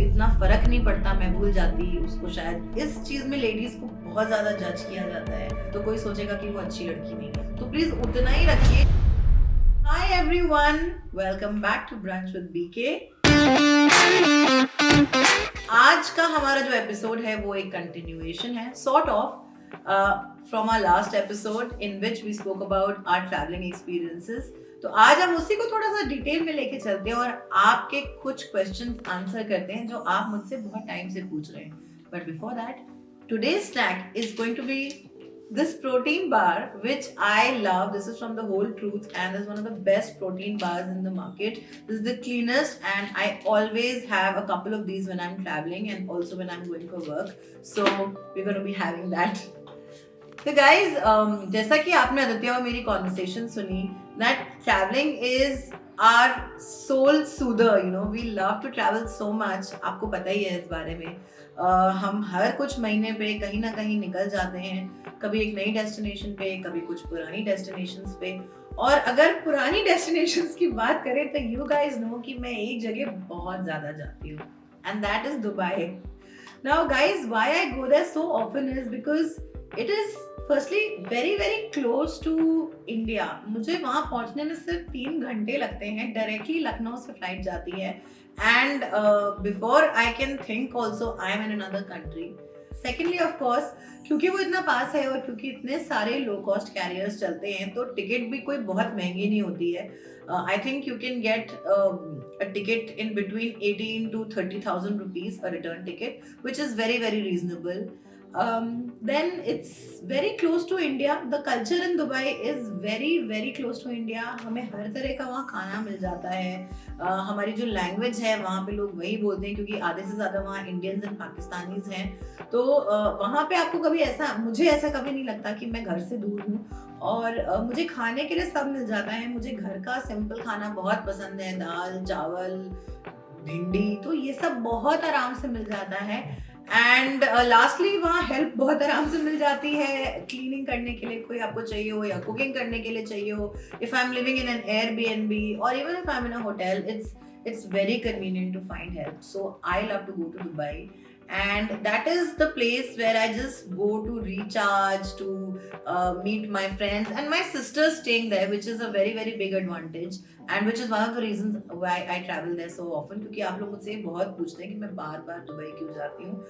इतना फर्क नहीं पड़ता, मैं भूल जाती उसको। शायद इस चीज में लेडीज को बहुत ज्यादा जज किया जाता है, तो कोई सोचेगा कि वो अच्छी लड़की नहीं है, तो प्लीज उतना ही रखिए। Hi everyone, welcome back to brunch with BK. आज का हमारा जो एपिसोड है वो एक कंटिन्यूएशन है, sort of from our last episode in which we spoke about our travelling experiences. तो आज हम उसी को थोड़ा सा डिटेल में लेके चलते हैं और आपके कुछ क्वेश्चंस आंसर करते हैं जो आप मुझसे बहुत टाइम से पूछ रहे हैं। But before that, today's snack is going to be this protein bar which I love. This is from the Whole Truth and is one of the best protein bars in the market. This is the cleanest and I always have a couple of these when I'm traveling and also when I'm going for work. So we're going to be having that. So guys, जैसा कि आपने आदित्य और मेरी conversation सुनी, that traveling is our soul soother. You know, we love to travel so much. आपको पता ही है इस बारे में। हम हर कुछ महीने पे कहीं ना कहीं निकल जाते हैं, कभी एक नई डेस्टिनेशन पे, कभी कुछ पुरानी डेस्टिनेशंस पे। और अगर पुरानी डेस्टिनेशंस की बात करें तो यू गाइस नो कि मैं एक जगह बहुत ज्यादा जाती हूँ, and that is Dubai. Now guys, why I go there so often is because it is firstly very very close to India. मुझे वहां पहुंचने में सिर्फ 3 घंटे लगते हैं, डायरेक्टली लखनऊ से फ्लाइट जाती है, and before I can think also I am in another country. Secondly of course, क्योंकि वो इतना पास है और क्योंकि इतने सारे लो कॉस्ट कैरियर्स चलते हैं तो टिकट भी कोई बहुत महंगी नहीं होती है। I think you can get a ticket in between 18 to 30,000 rupees, a return ticket, which is very very reasonable. Then it's very close to India. The culture in Dubai is very very close to India. हमें हर तरह का वहाँ खाना मिल जाता है। हमारी जो language है वहाँ पे लोग वही बोलते हैं, क्योंकि आधे से ज़्यादा वहाँ इंडियंस एंड पाकिस्तानीज हैं। तो वहाँ पे आपको कभी ऐसा, मुझे ऐसा कभी नहीं लगता कि मैं घर से दूर हूँ। और मुझे खाने के लिए सब मिल जाता है। मुझे घर का सिंपल खाना बहुत पसंद है, दाल चावल भिंडी, तो ये सब बहुत आराम से मिल जाता है। एंड लास्टली वहाँ हेल्प बहुत आराम से मिल जाती है, क्लीनिंग करने के लिए कोई आपको चाहिए हो या कुकिंग करने के लिए चाहिए हो। If I am living in an Airbnb or even if I'm in a hotel, it's very convenient to find help. So I love to go to Dubai, and that is the place where I just go to recharge, to meet my friends, and my sister's staying there, which is a very very big advantage and which is one of the reasons why I travel there so often. क्योंकि आप लोग मुझसे बहुत पूछते हैं कि मैं बार बार Dubai क्यों जाती हूँ,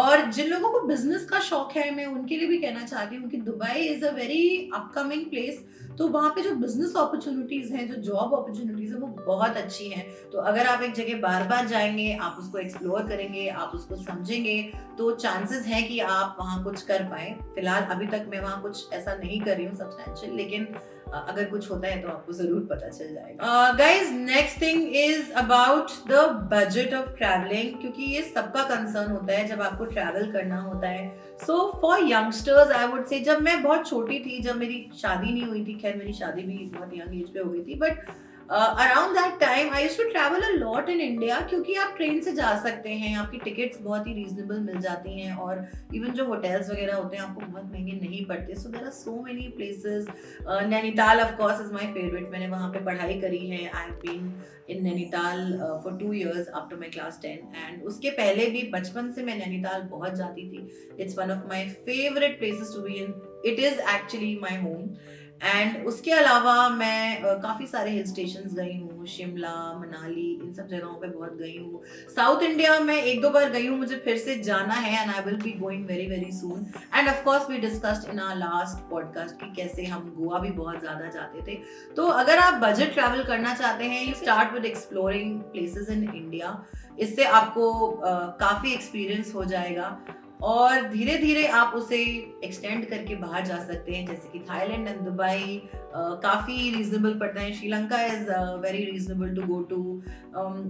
और जिन लोगों को बिजनेस का शौक है मैं उनके लिए भी कहना चाहती हूँ कि Dubai is a very upcoming place. तो वहाँ पे जो बिजनेस अपॉर्चुनिटीज हैं, जो जॉब अपॉर्चुनिटीज हैं, वो बहुत अच्छी हैं। तो अगर आप एक जगह बार बार जाएंगे, आप उसको एक्सप्लोर करेंगे, आप उसको समझेंगे, तो चांसेस हैं कि आप वहाँ कुछ कर पाए। फिलहाल अभी तक मैं वहाँ कुछ ऐसा नहीं कर रही हूँ सब्सटेंशियल, लेकिन अगर कुछ होता है तो आपको जरूर पता चल जाएगा। Guys, next thing is about the budget of travelling, क्योंकि ये सबका कंसर्न होता है जब आपको ट्रैवल करना होता है। So for youngsters I would say, जब मैं बहुत छोटी थी, जब मेरी शादी नहीं हुई थी, खैर मेरी शादी भी बहुत यंग एज पे हो गई थी, but around that time I used to travel a lot in India, क्योंकि आप ट्रेन से जा सकते हैं, आपकी टिकट्स बहुत ही रीजनेबल मिल जाती हैं, और इवन जो होटल्स वगैरह होते हैं आपको बहुत महंगे नहीं पड़ते। So there are so many places. Nainital of course is my favourite. मैंने वहाँ पे पढ़ाई करी है। I have been in Nainital for 2 years after my class 10, and उसके पहले भी बचपन से मैं नैनीताल बहुत जाती थी। It's one of my favourite places to be in. It is actually my home. And उसके अलावा मैं काफ़ी सारे हिल स्टेशंस गई हूँ, शिमला, मनाली, इन सब जगहों पे बहुत गई हूँ। साउथ इंडिया में 1-2 बार गई हूँ, मुझे फिर से जाना है, and I will be going very very soon. And of course we discussed in our last podcast कि कैसे हम गोवा भी बहुत ज़्यादा जाते थे। तो अगर आप बजट ट्रैवल करना चाहते हैं, you start with exploring places in India. इससे आपको काफ़ी एक्सपीरियंस हो जाएगा और धीरे धीरे आप उसे एक्सटेंड करके बाहर जा सकते हैं, जैसे कि थाईलैंड एंड दुबई काफ़ी रीजनेबल पड़ता है। Sri Lanka is very reasonable to go to.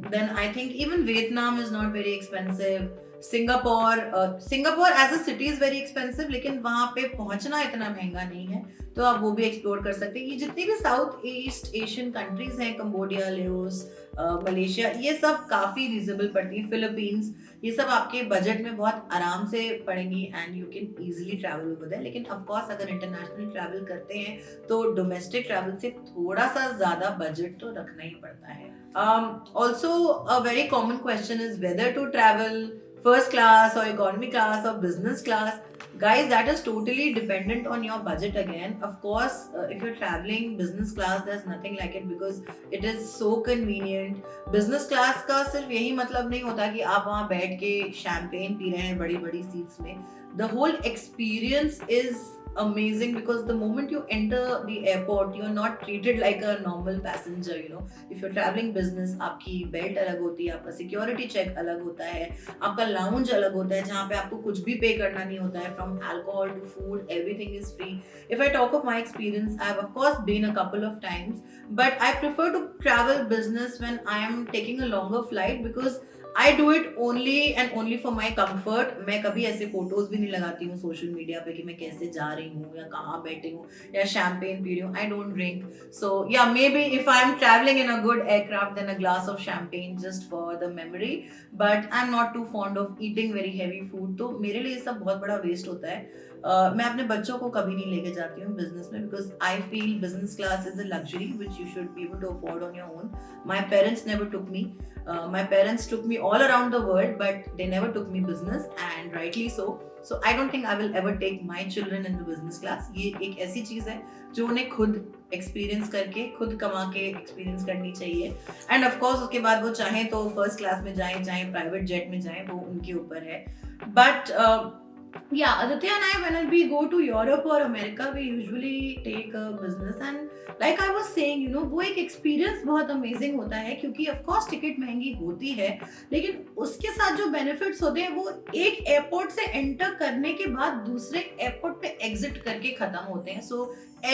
Then I think even Vietnam is not very expensive. Singapore as a city is very expensive, लेकिन वहां पे पहुंचना इतना महंगा नहीं है, तो आप वो भी एक्सप्लोर कर सकते हैं। ये जितनी भी साउथ ईस्ट एशियन कंट्रीज हैं, कंबोडिया, लेओस, मलेशिया, ये सब काफी रिजनेबल पड़ती हैं। फिलीपींस, ये सब आपके बजट में बहुत आराम से पड़ेंगी and you can easily travel over there. लेकिन ऑफ कोर्स अगर इंटरनेशनल ट्रैवल करते हैं तो डोमेस्टिक ट्रैवल से थोड़ा सा ज्यादा बजट तो रखना ही पड़ता है। Also, a very common question is whether to travel first class or economy class or business class. Guys, that is totally dependent on your budget again. Of course, if you're traveling business class, there's nothing like it because it is so convenient. Business class का सिर्फ यही मतलब नहीं होता कि आप वहाँ बैठ के शैम्पेन पी रहे हैं बड़ी बड़ी सीट्स में. The whole experience is amazing because the moment you enter the airport, you're not treated like a normal passenger, you know. If you're traveling business, आपकी बेल्ट अलग होती है, आपका सिक्योरिटी चेक अलग होता है, आपका लाउंज अलग होता है जहाँ पे आपको कुछ भी पे करना नहीं होता है, from alcohol to food, everything is free. If I talk of my experience, I've of course been a couple of times, but I prefer to travel business when I am taking a longer flight because I do it only and only for my comfort. मैं कभी ऐसे photos भी नहीं लगाती हूँ social media पे कि मैं कैसे जा रही हूँ या कहाँ बैठी हूँ या शैम्पेन पी रही हूँ. I don't drink. So yeah, maybe if I'm traveling in a good aircraft, then a glass of champagne just for the memory. But I'm not too fond of eating very heavy food. तो मेरे लिए सब बहुत बड़ा waste होता है. मैं अपने बच्चों को कभी नहीं लेके जाती हूँ बिजनेस में because I feel business class is a luxury which you should be able to afford on your own. My parents never took me. My parents took me all around the world, but they never took me business, and rightly so. So I don't think I will ever take my children in the business class. ये एक ऐसी चीज है जो उन्हें खुद experience करके, खुद कमा के एक्सपीरियंस करनी चाहिए. एंड ऑफ कोर्स उसके बाद वो चाहे तो फर्स्ट क्लास में जाएं, चाहे प्राइवेट जेट में जाएं, वो उनके ऊपर है. But yeah, Aditya and I, when we go to Europe or America, we usually take a business, and like I was saying, you know, वो एक experience बहुत amazing होता है क्योंकि of course टिकट महंगी होती है, लेकिन उसके साथ जो benefits होते हैं वो एक एयरपोर्ट से एंटर करने के बाद दूसरे एयरपोर्ट पे एग्जिट करके खत्म होते हैं. So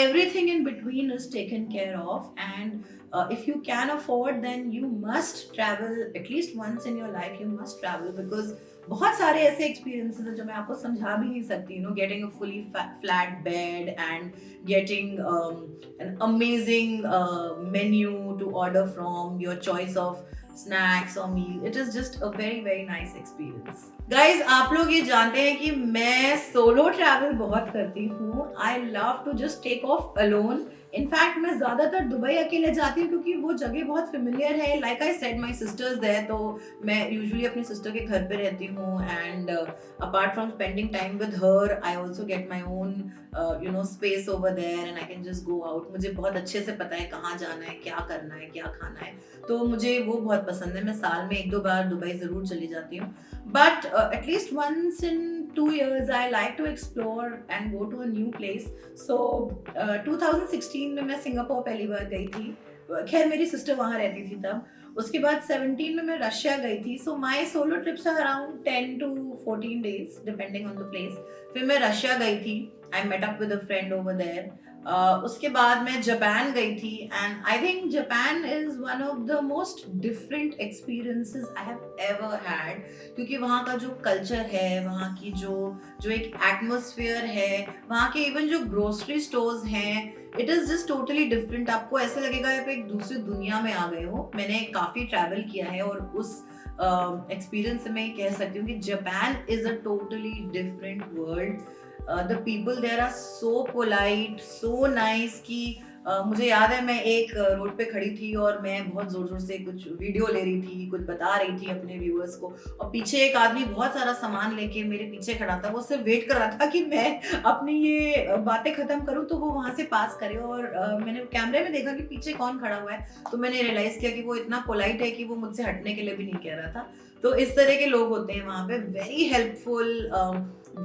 everything in between is taken care of, and if you can afford, then you must travel at least once in your life. You must travel because बहुत सारे ऐसे एक्सपीरियंसेस हैं जो मैं आपको समझा भी नहीं सकती. You know, getting a fully flat bed and getting an amazing menu to order from, your choice of snacks or meal. It is just a very very nice experience. Guys, आप लोग ये जानते हैं कि मैं सोलो ट्रैवल बहुत करती हूँ. I love to just take off alone. In fact मैं ज्यादातर दुबई अकेले जाती हूँ क्योंकि वो जगह बहुत फेमिलियर है. Like I said, my sister's there, तो मैं यूजुअली अपनी सिस्टर के घर पे रहती हूँ. And apart from spending time with her, I also get my own you know space over there and I can just go out. मुझे बहुत अच्छे से पता है कहाँ जाना है, क्या करना है, क्या खाना है, तो मुझे वो बहुत पसंद है. मैं साल में 1-2 बार दुबई जरूर चली जाती हूँ. But at least once in 2 years I like to explore and go to a new place. So 2016 में मैं सिंगापुर पहली बार गई थी. खैर मेरी सिस्टर वहाँ रहती थी तब. उसके बाद 17 में मैं रशिया गई थी. So my solo trips are around 10 to 14 days depending on the place. फिर मैं रशिया गई थी. I met up with a friend over there. उसके बाद मैं जापान गई थी and I think Japan is one of the most different experiences I have ever had, क्योंकि वहाँ का जो कल्चर है, वहाँ की जो एक एटमॉस्फेयर है, वहाँ के इवन जो ग्रोसरी स्टोर्स हैं, it is just totally different. आपको ऐसा लगेगा आप एक दूसरी दुनिया में आ गए हो. मैंने काफी ट्रैवल किया है और उस एक्सपीरियंस से मैं कह सकती हूँ कि Japan is a totally different world. The people there are so polite, so nice कि मुझे याद है मैं एक रोड पे खड़ी थी और मैं बहुत जोर जोर से कुछ वीडियो ले रही थी, कुछ बता रही थी अपने व्यूअर्स को, और पीछे एक आदमी बहुत सारा सामान लेके मेरे पीछे खड़ा था. वो सिर्फ वेट कर रहा था कि मैं अपनी ये बातें खत्म करूं तो वो वहां से पास करे. और मैंने कैमरे में देखा कि पीछे कौन खड़ा हुआ है, तो मैंने रियलाइज किया कि वो इतना पोलाइट है कि वो मुझसे हटने के लिए भी नहीं कह रहा था. तो इस तरह के लोग होते हैं वहाँ पे. Very helpful,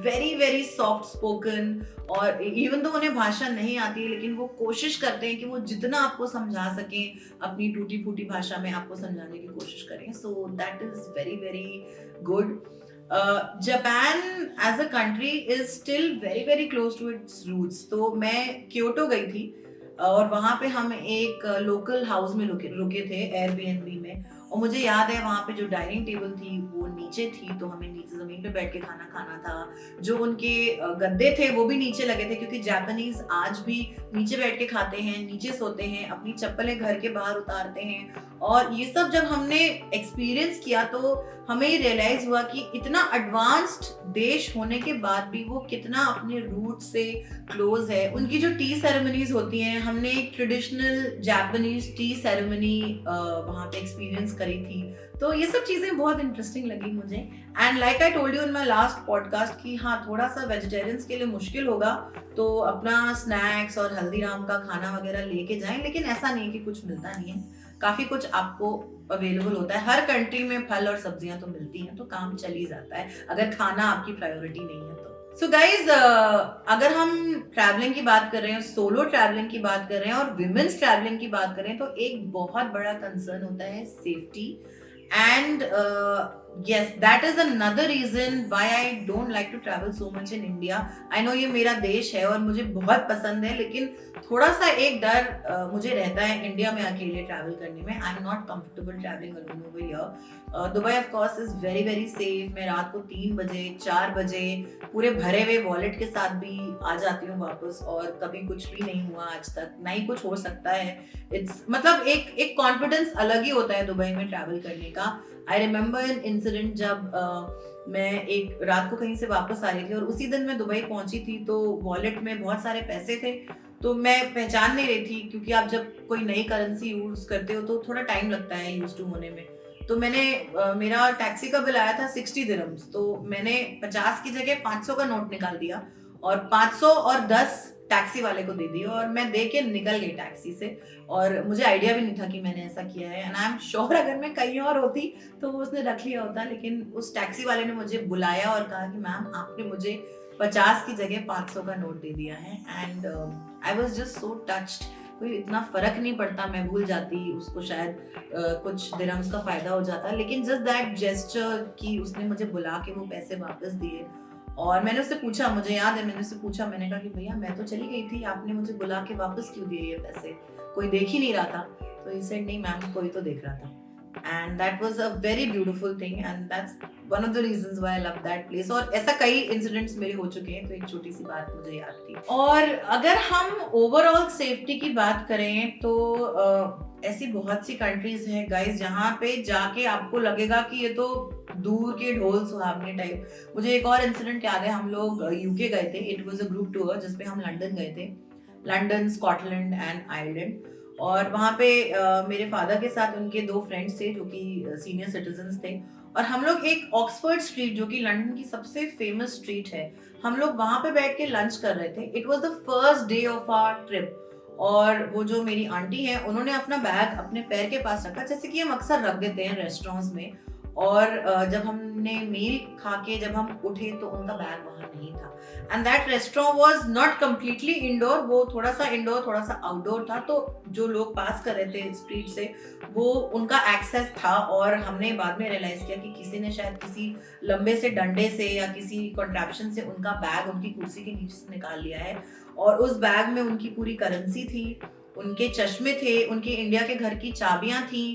very very soft spoken, और इवन तो उन्हें भाषा नहीं आती है लेकिन वो कोशिश करते हैं कि वो जितना आपको समझा सकें अपनी टूटी फूटी भाषा में आपको समझाने की कोशिश करें. So that is very very good. Japan as a country is still very very close to its roots. तो मैं क्योटो गई थी और वहाँ पे हम एक लोकल हाउस में रुके थे, एयरबीएनबी में. और मुझे याद है वहाँ पे जो डाइनिंग टेबल थी वो नीचे थी, तो हमें नीचे जमीन पे बैठ के खाना खाना था। जो उनके गद्दे थे वो भी नीचे लगे थे, क्योंकि जापानीज आज भी नीचे बैठ के खाते हैं, नीचे सोते हैं, अपनी चप्पलें घर के बाहर उतारते हैं। और ये सब जब हमने एक्सपीरियंस किया तो हमें ये रियलाइज हुआ कि इतना एडवांस्ड देश होने के बाद भी वो कितना अपने रूट से क्लोज है। उनकी जो टी सेरेमनीज होती हैं, हमने एक ट्रेडिशनल जापानीज टी सेरेमनी वहाँ पे एक्सपीरियंस करी थी। तो ये सब चीजें बहुत इंटरेस्टिंग लगी मुझे। And like I told you in my last podcast कि हाँ, थोड़ा सा वेजिटेरियंस के लिए मुश्किल होगा, तो अपना स्नैक्स और हल्दीराम का खाना वगैरह लेके जाएं, लेकिन ऐसा नहीं कि कुछ मिलता नहीं है, काफी कुछ आपको अवेलेबल होता है। हर कंट्री में फल और सब्जियां तो मिलती हैं, तो काम चल ही जाता है अगर खाना आपकी प्रायोरिटी नहीं है तो। सो गाइज, अगर हम ट्रैवलिंग की बात कर रहे हैं, सोलो ट्रैवलिंग की बात कर रहे हैं और विमेन्स ट्रैवलिंग की बात करें, तो एक बहुत बड़ा कंसर्न होता है safety. And yes, that is another reason why I don't like to travel so much in India. I know ये मेरा देश है और मुझे बहुत पसंद है, लेकिन थोड़ा सा एक डर मुझे रहता है इंडिया में अकेले ट्रैवल करने में। I am not comfortable travelling alone over here. Dubai of course is very very safe. मैं रात को 3 बजे 4 बजे पूरे भरे हुए वॉलेट के साथ भी आ जाती हूँ वापस, और कभी कुछ भी नहीं हुआ आज तक, ना ही कुछ हो सकता है। इट्स मतलब एक कॉन्फिडेंस अलग ही होता है दुबई में ट्रैवल करने का। आई रिमेम्बर एन इंसिडेंट जब मैं एक रात को कहीं से वापस आ रही थी और उसी दिन मैं दुबई पहुंची थी, तो वॉलेट में बहुत सारे पैसे थे, तो मैं पहचान नहीं रही थी, क्योंकि आप जब कोई नई करेंसी यूज करते हो तो थोड़ा टाइम लगता है यूज टू होने में। तो मैंने मेरा टैक्सी का बिल आया था 60 दिरहम्स, तो मैंने 50 की जगह 500 का नोट निकाल दिया और 500 और 10 टैक्सी वाले को दे दी, और मैं दे के निकल गई टैक्सी से। और मुझे आइडिया भी नहीं था कि मैंने ऐसा किया है। एंड आई एम श्योर अगर मैं कहीं और होती तो वो उसने रख लिया होता, लेकिन उस टैक्सी वाले ने मुझे बुलाया और कहा कि मैम, आपने मुझे 50 की जगह 500 का नोट दे दिया है। And I was just so touched. कोई इतना फर्क नहीं पड़ता, मैं भूल जाती, उसको शायद कुछ दिरहम्स का फायदा हो जाता, लेकिन जस्ट दैट जेस्चर कि उसने मुझे बुला के वो पैसे वापस दिए। और मैंने उससे पूछा, मुझे याद है मैंने उससे पूछा, मैंने कहा कि भैया मैं तो चली गई थी, आपने मुझे बुला के वापस क्यों दिए ये पैसे, कोई देख ही नहीं रहा था? तो ही सेड नहीं मैम, कोई तो देख रहा था। And that was a very beautiful thing, and that's one of the reasons why I love that place. और ऐसा कई इंसिडेंट्स मेरे हो चुके हैं, तो एक छोटी सी बात मुझे याद थी। और अगर हम ओवरऑल सेफ्टी की बात करें तो ऐसी बहुत सी कंट्रीज हैं गाइस जहाँ पे जाके आपको लगेगा कि ये तो दूर के ढोल सुहावने टाइप। मुझे एक और इंसिडेंट याद है, हम लोग यूके गए थे, it was a group tour जिसपे हम लंदन गए थे, लंदन, स्कॉटलैंड एंड आयरलैंड। और वहाँ पे मेरे फादर के साथ उनके 2 फ्रेंड्स थे जो कि सीनियर सिटीजन्स थे, और हम लोग एक ऑक्सफोर्ड स्ट्रीट, जो कि लंदन की सबसे फेमस स्ट्रीट है, हम लोग वहाँ पे बैठ के लंच कर रहे थे। It was the first day of our trip. और वो जो मेरी आंटी है, उन्होंने अपना बैग अपने पैर के पास रखा, जैसे कि हम अक्सर रख देते हैं रेस्टोरेंट्स में। और जब हमने मील खा के जब हम उठे तो उनका बैग वहां नहीं था। And that restaurant was not completely indoor, वो थोड़ा सा इंडोर थोड़ा सा आउटडोर था, तो जो लोग पास कर रहे थे स्ट्रीट से वो उनका एक्सेस था। और हमने बाद में रियलाइज किया कि किसी ने शायद किसी लंबे से डंडे से या किसी कॉन्ट्रैप्शन से उनका बैग उनकी कुर्सी के नीचे से निकाल लिया है। और उस बैग में उनकी पूरी करेंसी थी, उनके चश्मे थे, उनके इंडिया के घर की चाबियां थी।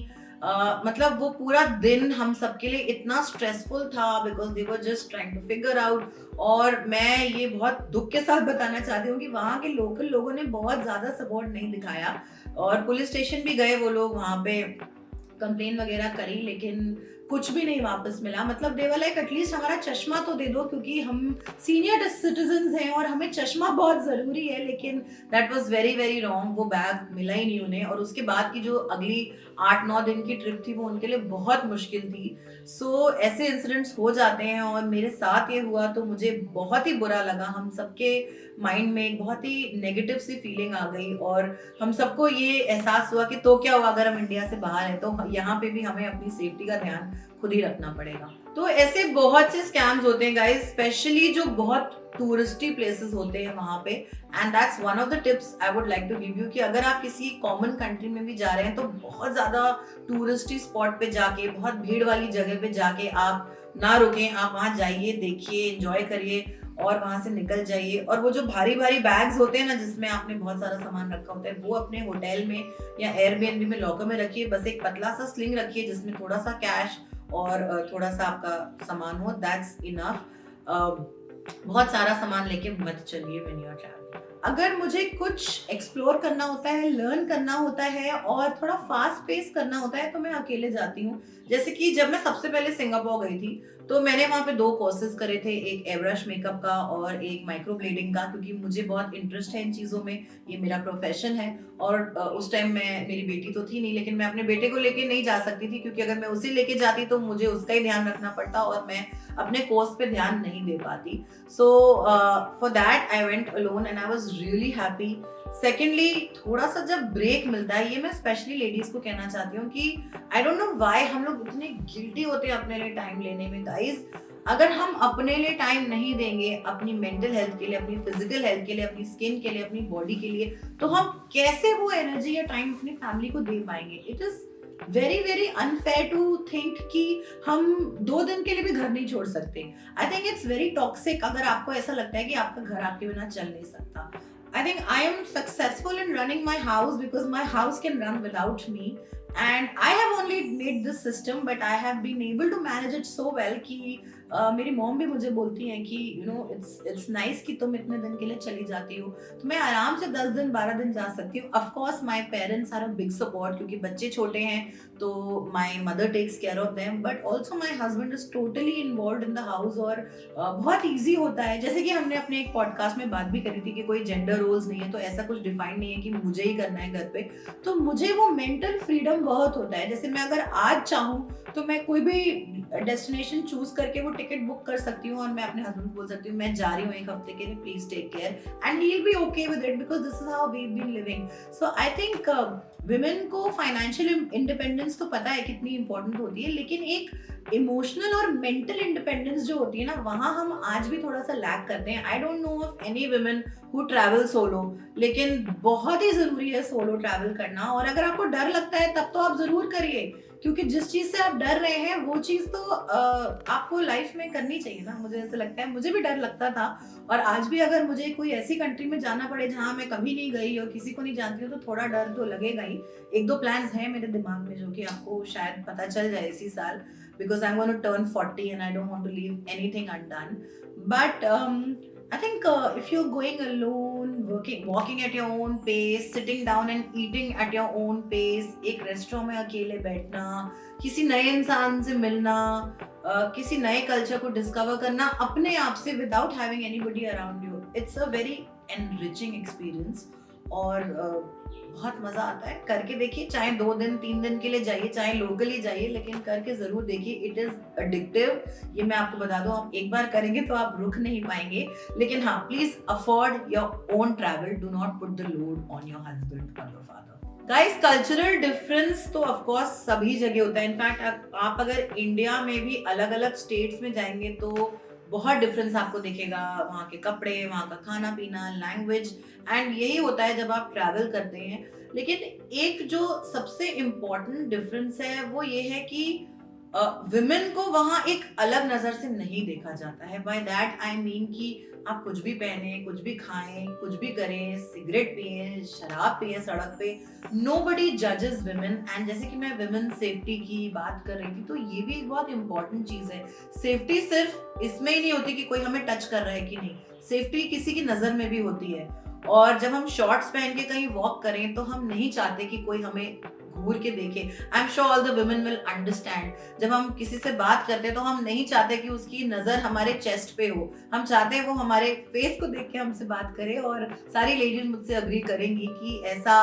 मतलब वो पूरा दिन हम सबके लिए इतना स्ट्रेसफुल था, because they were just trying to figure out. और मैं ये बहुत दुख के साथ बताना चाहती हूँ कि वहाँ के लोकल लोगों ने बहुत ज्यादा सपोर्ट नहीं दिखाया, और पुलिस स्टेशन भी गए वो लोग, वहाँ पे कंप्लेन वगैरह करी, लेकिन कुछ भी नहीं वापस मिला। मतलब दे वर लाइक एटलीस्ट हमारा चश्मा तो दे दो, क्योंकि हम सीनियर सिटीजन्स हैं और हमें चश्मा बहुत जरूरी है। लेकिन that was very very wrong, वो बैग मिला ही नहीं उन्हें। और उसके बाद की जो अगली 8-9 दिन की ट्रिप थी वो उनके लिए बहुत मुश्किल थी। सो ऐसे इंसिडेंट्स हो जाते हैं, और मेरे साथ ये हुआ तो मुझे बहुत ही बुरा लगा। हम सबके माइंड में एक बहुत ही नेगेटिव सी फीलिंग आ गई, और हम सबको ये एहसास हुआ कि तो क्या हुआ अगर हम इंडिया से बाहर हैं, तो यहाँ पे भी हमें अपनी सेफ्टी का ध्यान खुद ही रखना पड़ेगा। तो ऐसे बहुत से स्कैम्स होते हैं गाइस, स्पेशली जो बहुत टूरिस्टी प्लेसेस होते हैं वहां पे। And that's one of the tips I would like to give you कि अगर आप किसी कॉमन कंट्री में भी जा रहे हैं तो बहुत ज्यादा टूरिस्टी स्पॉट पे जाके, बहुत भीड़ वाली जगह पे जाके आप ना रुकें, आप वहां जाइए, देखिए, एंजॉय करिए। और वहां से निकल जाइए। और वो जो भारी भारी बैग्स होते हैं ना जिसमें आपने बहुत सारा सामान रखा होता है, वो अपने होटल में या एयरबीएनबी में लॉकर में रखिए। बस एक पतला सा स्लिंग रखिए जिसमें थोड़ा सा कैश और थोड़ा सा आपका सामान हो, दैट्स इनफ। बहुत सारा सामान लेके मत चलिए व्हेन यू आर ट्रैवलिंग। अगर मुझे कुछ एक्सप्लोर करना होता है, लर्न करना होता है और थोड़ा फास्ट पेस करना होता है तो मैं अकेले जाती हूँ। जैसे कि जब मैं सबसे पहले सिंगापुर गई थी तो मैंने वहाँ पे 2 कोर्सेज करे थे, एक एयरब्रश मेकअप का और एक माइक्रो ब्लेडिंग का, क्योंकि मुझे बहुत इंटरेस्ट है इन चीज़ों में, ये मेरा प्रोफेशन है। और उस टाइम मैं, मेरी बेटी तो थी नहीं, लेकिन मैं अपने बेटे को लेके नहीं जा सकती थी क्योंकि अगर मैं उसे लेके जाती तो मुझे उसका ही ध्यान रखना पड़ता और मैं अपने कोर्स पे ध्यान नहीं दे पाती। So for that I went alone and I was really happy. Secondly, थोड़ा सा जब ब्रेक मिलता है, ये मैं स्पेशली लेडीज को कहना चाहती हूँ कि आई डोंट नो व्हाई हम लोग इतने गिल्टी होते हैं अपने लिए टाइम लेने में। गाइस, अगर हम अपने लिए टाइम नहीं देंगे, अपनी मेंटल हेल्थ के लिए, अपनी फिजिकल हेल्थ के लिए, अपनी स्किन के लिए, अपनी बॉडी के लिए, तो हम कैसे वो एनर्जी या टाइम अपनी फैमिली को दे पाएंगे? It is very very unfair to think कि हम 2 दिन के लिए भी घर नहीं छोड़ सकते। I think it's very toxic अगर आपको ऐसा लगता है कि आपका घर आपके बिना चल नहीं सकता। I think I am successful in running my house because my house can run without me, and I have only made this system, but I have been able to manage it so well कि मेरी mom भी मुझे बोलती हैं कि you know it's nice कि तुम इतने दिन के लिए चली जाती हो, तो मैं आराम से 10 दिन 12 दिन जा सकती हूँ। Of course my parents are a big support क्योंकि बच्चे छोटे हैं, तो my mother takes care of them, but also my husband is totally involved in the house. और बहुत ईजी होता है, जैसे कि हमने अपने एक पॉडकास्ट में बात भी करी थी कि कोई जेंडर रोल्स नहीं है, तो ऐसा कुछ डिफाइन नहीं है कि मुझे ही करना है घर पे। तो मुझे वो मेंटल फ्रीडम बहुत होता है। जैसे मैं अगर आज चाहूँ तो मैं कोई भी डेस्टिनेशन चूज करके वो टिकट बुक कर सकती हूँ और मैं अपने हस्बैंड को बोल सकती हूँ मैं जा रही हूँ 1 हफ्ते के लिए, please take care, and he will be okay with it because this is how we have been living. So I think women को फाइनेंशियल इंडिपेंडेंस तो पता है कितनी इंपॉर्टेंट होती है, लेकिन एक इमोशनल और मेंटल इंडिपेंडेंस जो होती है ना, वहां हम आज भी थोड़ा सा लैक करते हैं। I don't know of any women who travel solo, लेकिन बहुत ही जरूरी है सोलो ट्रैवल करना। और अगर आपको डर लगता है तब तो आप जरूर करिए, क्योंकि जिस चीज से आप डर रहे हैं वो चीज तो आपको लाइफ में करनी चाहिए ना। मुझे ऐसा लगता है, मुझे भी डर लगता था और आज भी अगर मुझे कोई ऐसी कंट्री में जाना पड़े जहाँ मैं कभी नहीं गई और किसी को नहीं जानती हूँ तो थोड़ा डर तो लगेगा ही। 1-2 प्लान्स हैं मेरे दिमाग में जो कि आपको शायद पता चल जाए इसी साल, because I'm going to turn 40 and I don't want to leave anything undone. But I think if you're going alone, walking at your own pace, sitting down and eating at your own pace, एक restaurant में अकेले बैठना, किसी नए इंसान से मिलना, किसी नए कल्चर को डिस्कवर करना अपने आप से without having anybody around you, it's a very enriching experience. और बहुत मजा आता है, करके देखिए। चाहे 2 दिन 3 दिन के लिए जाइए, चाहे लोकली जाइए, लेकिन करके जरूर देखिए। इट इज एडिक्टिव, ये मैं आपको बता दूं। आप एक बार करेंगे तो आप रुक नहीं पाएंगे। लेकिन हाँ, please afford your own travel, do not put the load on your husband और your father. Guys, cultural difference तो ऑफ कोर्स सभी जगह होता है। इनफैक्ट आप अगर इंडिया में भी अलग अलग स्टेट्स में जाएंगे तो बहुत डिफरेंस आपको दिखेगा, वहाँ के कपड़े, वहाँ का खाना पीना, लैंग्वेज, एंड यही होता है जब आप ट्रैवल करते हैं। लेकिन एक जो सबसे इम्पोर्टेंट डिफरेंस है वो ये है कि विमेन को वहाँ एक अलग नजर से नहीं देखा जाता है। बाय दैट आई मीन कि आप कुछ भी पहने, कुछ भी खाएं, कुछ भी करें, सिगरेट पिए, शराब पिए सड़क पे, नोबडी जजेस विमेन। एंड जैसे कि मैं विमेन सेफ्टी की बात कर रही थी, तो ये भी एक बहुत इंपॉर्टेंट चीज है। सेफ्टी सिर्फ इसमें ही नहीं होती कि कोई हमें टच कर रहा है कि नहीं, सेफ्टी किसी की नजर में भी होती है। और जब हम शॉर्ट्स पहन के कहीं वॉक करें तो हम नहीं चाहते कि कोई हमें घूर के देखे। I am sure all the women will understand. जब हम किसी से बात करते हैं तो हम नहीं चाहते कि उसकी नजर हमारे चेस्ट पे हो, हम चाहते हैं वो हमारे फेस को देख के हमसे बात करे। और सारी लेडीज मुझसे अग्री करेंगी कि ऐसा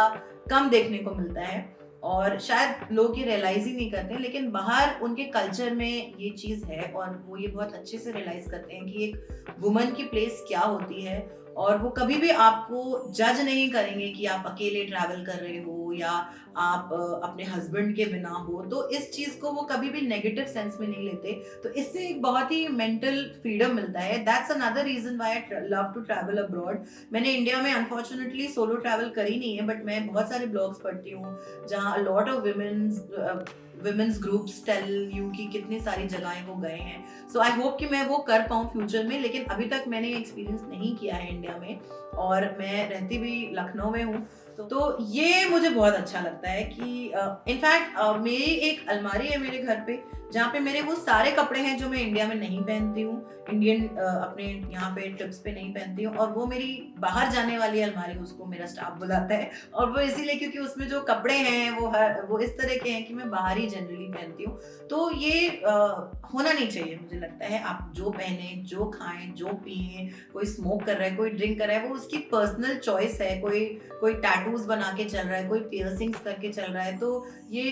कम देखने को मिलता है और शायद लोग ये रियलाइज ही नहीं करते, लेकिन बाहर उनके कल्चर में ये चीज है और वो ये बहुत अच्छे से रियलाइज करते हैं कि एक वुमन की प्लेस क्या होती है। और वो कभी भी आपको जज नहीं करेंगे कि आप अकेले ट्रैवल कर रहे हो या आप अपने हस्बैंड के बिना हो, तो इस चीज को वो कभी भी नेगेटिव सेंस में नहीं लेते। तो इससे एक बहुत ही मेंटल फ्रीडम मिलता है। That's another reason why I love to travel abroad. मैंने इंडिया में अनफॉर्चुनेटली सोलो ट्रैवल करी नहीं है, बट मैं बहुत सारे ब्लॉग्स पढ़ती हूँ जहाँ lot of women women's groups tell you कि कितनी सारी जगहें वो गए हैं. सो आई होप कि मैं वो कर पाऊँ फ्यूचर में, लेकिन अभी तक मैंने एक्सपीरियंस नहीं किया है इंडिया में, और मैं रहती भी लखनऊ में हूँ. तो ये मुझे बहुत अच्छा लगता है कि इनफैक्ट मेरी एक अलमारी है मेरे घर पे, जहाँ पे मेरे वो सारे कपड़े हैं जो मैं इंडिया में नहीं पहनती हूँ, इंडियन अपने यहाँ पे ट्रिप्स पे नहीं पहनती हूँ, और वो मेरी बाहर जाने वाली अलमारी, उसको मेरा स्टाफ बुलाता है. और वो इसीलिए क्योंकि उसमें जो कपड़े हैं वो इस तरह के हैं कि मैं बाहर ही जनरली पहनती हूँ. तो ये होना नहीं चाहिए. मुझे लगता है आप जो पहने, जो खाएं, जो पिए, कोई स्मोक कर रहा है, कोई ड्रिंक कर रहा है, वो उसकी पर्सनल चॉइस है. कोई टैटूज बना के चल रहा है, कोई पियर्सिंग्स करके चल रहा है. तो ये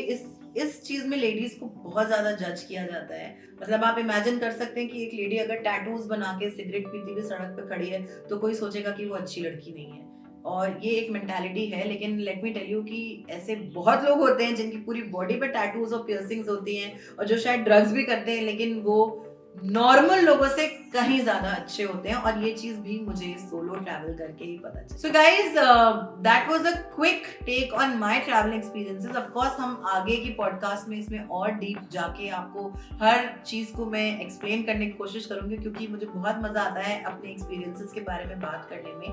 इस चीज में लेडीज को बहुत ज्यादा जज किया जाता है. मतलब आप इमेजिन कर सकते हैं कि एक लेडी अगर टैटूज बना के सिगरेट पीती हुई सड़क पे खड़ी है तो कोई सोचेगा कि वो अच्छी लड़की नहीं है. और ये एक मेंटालिटी है. लेकिन लेट मी टेल यू कि ऐसे बहुत लोग होते हैं जिनकी पूरी बॉडी पे टैटूज और पियर्सिंग्स होती हैं, और जो शायद ड्रग्स भी करते हैं, लेकिन वो नॉर्मल लोगों से कहीं ज्यादा अच्छे होते हैं. और ये चीज भी मुझे सोलो ट्रैवल करके ही पता चला. So guys, that was a quick take on my travelling experiences. Of course हम आगे की पॉडकास्ट में इसमें और डीप जाके आपको हर चीज को मैं एक्सप्लेन करने की कोशिश करूंगी, क्योंकि मुझे बहुत मजा आता है अपने एक्सपीरियंसेस के बारे में बात करने में.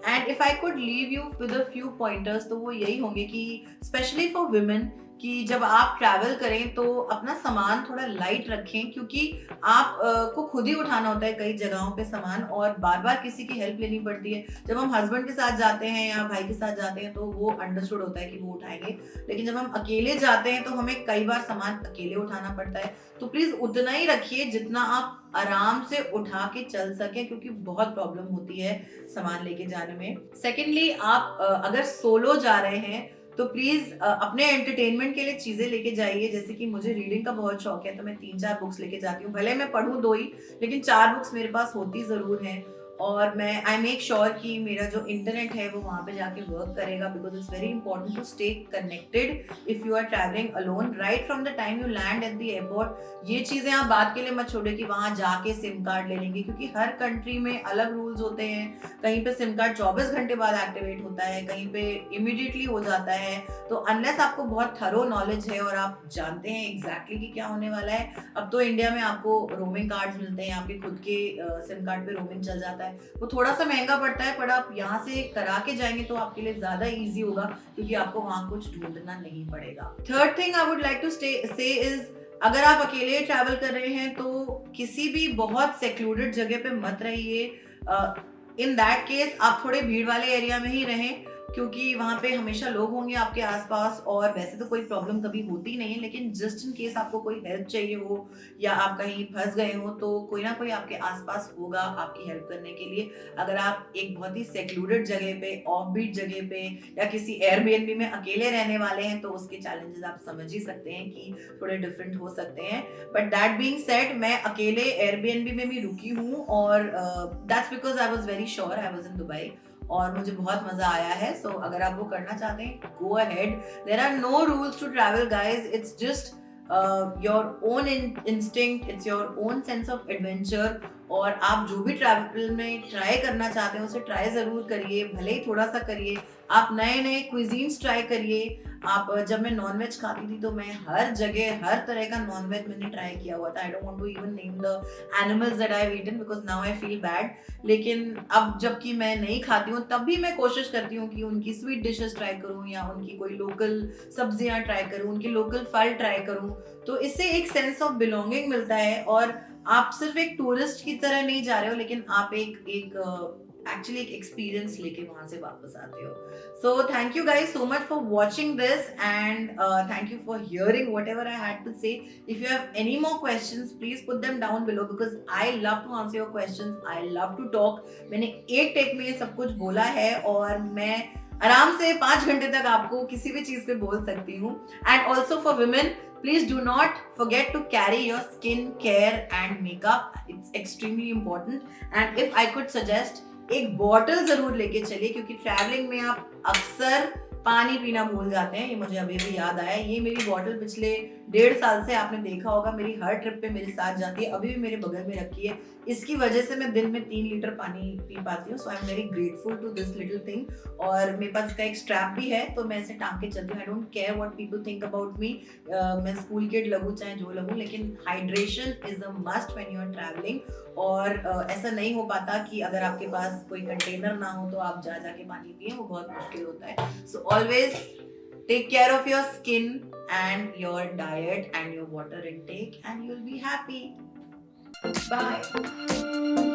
And if I could leave you with a few pointers, तो वो यही होंगे कि स्पेशली फॉर वुमेन, कि जब आप ट्रैवल करें तो अपना सामान थोड़ा लाइट रखें, क्योंकि आप को खुद ही उठाना होता है कई जगहों पे सामान, और बार बार किसी की हेल्प लेनी पड़ती है. जब हम हस्बैंड के साथ जाते हैं या भाई के साथ जाते हैं तो वो अंडरस्टूड होता है कि वो उठाएंगे, लेकिन जब हम अकेले जाते हैं तो हमें कई बार सामान अकेले उठाना पड़ता है. तो प्लीज उतना ही रखिए जितना आप आराम से उठा के चल सके, क्योंकि बहुत प्रॉब्लम होती है सामान लेके जाने में. सेकेंडली, आप अगर सोलो जा रहे हैं तो प्लीज अपने एंटरटेनमेंट के लिए चीजें लेके जाइए. जैसे कि मुझे रीडिंग का बहुत शौक है, तो मैं 3-4 बुक्स लेके जाती हूँ. भले मैं पढ़ूं 2 ही, लेकिन 4 बुक्स मेरे पास होती जरूर हैं. और मैं आई मेक श्योर कि मेरा जो इंटरनेट है वो वहाँ पे जाके वर्क करेगा, because it's very important to stay connected if you are travelling alone right from the time you land at the airport. ये चीजें आप बात के लिए मत छोड़िए कि वहाँ जाके सिम कार्ड ले लेंगे, क्योंकि हर कंट्री में अलग रूल्स होते हैं. कहीं पे सिम कार्ड 24 घंटे बाद एक्टिवेट होता है, कहीं पे इमीडिएटली हो जाता है. तो अनलेस आपको बहुत थरो नॉलेज है और आप जानते हैं एग्जैक्टली कि क्या होने वाला है. अब तो इंडिया में आपको रोमिंग कार्ड्स मिलते हैं, आपके खुद के सिम कार्ड पे रोमिंग चल जाता है. वो थोड़ा सा महंगा पड़ता है, पर आप यहाँ से करा के जाएंगे तो आपके लिए ज्यादा इजी होगा, क्योंकि आपको वहाँ कुछ ढूंढना नहीं पड़ेगा. Third thing I would like to say is, अगर आप अकेले ट्रैवल कर रहे हैं तो किसी भी बहुत सेक्लूडेड जगह पे मत रहिए. इन दैट केस आप थोड़े भीड़ वाले एरिया में ही रहें, क्योंकि वहाँ पे हमेशा लोग होंगे आपके आसपास. और वैसे तो कोई प्रॉब्लम कभी होती नहीं है, लेकिन जस्ट इन केस आपको कोई हेल्प चाहिए हो या आप कहीं फंस गए हो तो कोई ना कोई आपके आसपास होगा आपकी हेल्प करने के लिए. अगर आप एक बहुत ही सेक्लूडेड जगह पे, ऑफ बीट जगह पे या किसी एयरबीएनबी में अकेले रहने वाले हैं तो उसके चैलेंजेस आप समझ ही सकते हैं कि थोड़े डिफरेंट हो सकते हैं. बट दैट बीइंग सेड, मैं अकेले एयरबीएनबी में भी रुकी हूँ, और that's because I was very sure. I was in Dubai और मुझे बहुत मजा आया है. सो अगर आप वो करना चाहते हैं, go ahead. There are no rules to travel guys. It's just your own instinct, it's your own sense of adventure. और आप जो भी ट्रैवल में ट्राई करना चाहते हैं उसे ट्राई जरूर करिए, भले ही थोड़ा सा करिए. आप नए नए क्विजीन्स ट्राई करिए. आप जब मैं नॉनवेज खाती थी तो मैं हर जगह हर तरह का नॉनवेज मैंने ट्राई किया हुआ था. I don't want to even name the animals that I have eaten because now I feel bad. लेकिन अब जबकि मैं नहीं खाती हूँ तब भी मैं कोशिश करती हूँ कि उनकी स्वीट डिशेस ट्राई करूँ, या उनकी कोई लोकल सब्जियाँ ट्राई करूँ, उनके लोकल फल ट्राई करूँ. तो इससे एक सेंस ऑफ बिलोंगिंग मिलता है, और आप सिर्फ एक टूरिस्ट की तरह नहीं जा रहे हो, लेकिन आप एक एक्चुअली एक एक्सपीरियंस लेके वहां से वापस आते हो. So thank you guys so much for watching this, and thank you for hearing whatever I had to say. If you have any more questions please put them down below, because I love to answer your questions. I love to talk. मैंने एक take में ये सब कुछ बोला है, और मैं आराम से 5 घंटे तक आपको किसी भी चीज पे बोल सकती हूँ. And also for women, please do not forget to carry your skin care and makeup. It's extremely important. And if I could suggest, एक बॉटल जरूर लेके चलिए, क्योंकि ट्रैवलिंग में आप अक्सर पानी पीना भूल जाते हैं। ये मुझे अभी भी याद आया। ये मेरी बॉटल पिछले 1.5 साल से आपने देखा होगा, मेरी हर ट्रिप पे मेरे साथ जाती है, अभी भी मेरे बगल में रखी है। इसकी वजह से मैं दिन में 3 लीटर पानी पी पाती हूँ। So I am very grateful to this little thing. और मेरे पास इसका एक स्ट्रैप भी है, तो मैं इसे टांग के चलती हूँ। I don't care what people think about me. मैं स्कूल किड लगूँ चाहे जो लगूँ, लेकिन hydration is a must when you are travelling. और ऐसा नहीं हो पाता कि अगर आपके पास कोई कंटेनर ना हो तो आप जा जाके पानी पिए, वो बहुत मुश्किल होता है। So always take care of your skin and your diet and your water intake and you'll be happy. Bye.